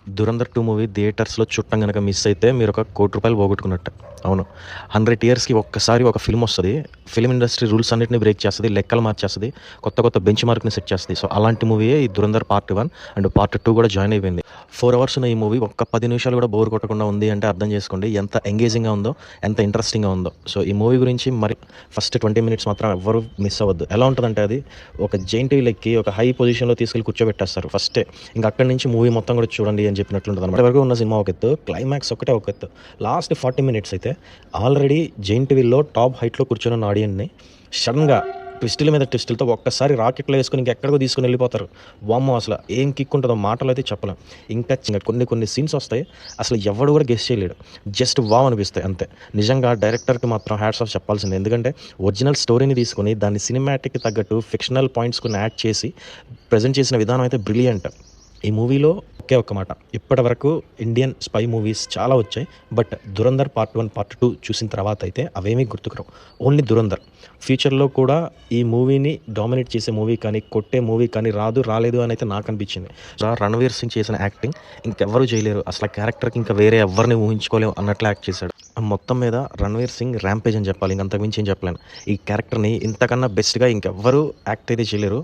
'Dhurandhar 2' movie థియేటర్స్‌లో చూడటం గనక మిస్ అయితే మీరొక రూ. 1,00,00,000 పోగొట్టుకున్నట్టే. అవును. 100 ఇయర్స్‌కి ఒక్కసారి ఒక ఫిల్మొస్తది. ఫిల్మ్ ఇండస్ట్రీ రూల్స్ అన్నిటిని బ్రేక్ చేస్తది. లెక్కలు మార్చేస్తది. కొత్త కొత్త బెంచ్ మార్క్‌ని సెట్ చేస్తది. సో, అలాంటి మూవీయే ఈ 'ధురంధర్ పార్ట్ 1' అండ్ పార్ట్ 2 కూడా జాయిన్ అయిపోయింది. 4 అవర్స్ ఉన్న ఈ మూవీ ఒక్క 10 నిమిషాలు కూడా బోర్ కొట్టకుండా ఉంది అంటే అర్థం చేసుకోండి ఎంత ఎంగేజింగ్‌గా ఉందో, ఎంత ఇంట్రెస్టింగ్‌గా ఉందో. సో, ఈ మూవీ గురించి మరి ఫస్ట్ 20 మినిట్స్ మాత్రం ఎవ్వరు మిస్ అవ్వద్దు. ఎలా ఉంటదంటే అది ఒక జెయింట్ వీల్ ఎక్కి ఒక హై పొజిషన్‌లో తీసుకెళ్ళి కూర్చోబెట్టేస్తారు ఫస్టే. ఇంక అక్కడి నుంచి మూవీ మొత్తం కూడా చూడండి అని చెప్పినట్లుంటదనమాట. ఇప్పటివరకు ఉన్న సినిమా ఒక ఎత్తు, క్లైమాక్స్ ఒక్కటే ఒక ఎత్తు. లాస్ట్ 40 మినిట్స్ అయితే ఆల్రెడీ జెయింట్ వీల్‌లో టాప్ హైట్‌లో కూర్చున్న ఆడియన్‌ని సడెన్‌గా ట్విస్టుల మీద ట్విస్టులతో ఒక్కసారి రాకెట్‌లో వేసుకొని ఇంకెక్కడికో తీసుకొని వెళ్ళిపోతారు. వామ్మో! అసల ఏం కిక్ ఉంటదో మాటలో అయితే చెప్పలేం. ఇంకా కొన్ని సీన్స్ వస్తాయి. అసలు ఎవడు కూడా గెస్ చేయలేడు. జస్ట్ వావ్ అనిపిస్తాయి అంతే. నిజంగా డైరెక్టర్‌కి మాత్రం హ్యాట్స్ ఆఫ్ చెప్పాల్సిందే. ఎందుకంటే ఒరిజినల్ స్టోరీని తీసుకొని దాన్ని సినిమాటిక్‌కి తగ్గట్టు ఫిక్షనల్ పాయింట్స్ కొన్ని యాడ్ చేసి ప్రెజెంట్ చేసిన విధానం అయితే బ్రిలియంట్. ఈ మూవీలో ఒకే ఒక్క మాట. ఇప్పటివరకు ఇండియన్ స్పై మూవీస్ చాలా వచ్చాయి. బట్ 'ధురంధర్ పార్ట్ 1, పార్ట్ 2' చూసిన తర్వాత అయితే అవేమీ గుర్తుకురావు. ఓన్లీ 'ధురంధర్'. ఫ్యూచర్‌లో కూడా ఈ మూవీని డామినేట్ చేసే మూవీ కానీ, కొట్టే మూవీ కానీ రాలేదు అని అయితే నాకు అనిపించింది. రణవీర్ సింగ్ చేసిన యాక్టింగ్ ఇంకెవ్వరూ చేయలేరు. అసలు ఆ క్యారెక్టర్‌కి ఇంకా వేరే ఎవ్వరిని ఊహించుకోలేము అన్నట్లు యాక్ట్ చేశాడు. మొత్తం మీద రణవీర్ సింగ్ ర్యాంపేజ్ అని చెప్పాలి. ఇంక అంతకు మించి ఏం చెప్పలేను. ఈ క్యారెక్టర్‌ని ఇంతకన్నా బెస్ట్‌గా ఇంకెవ్వరూ యాక్ట్ అయితే చేయలేరు.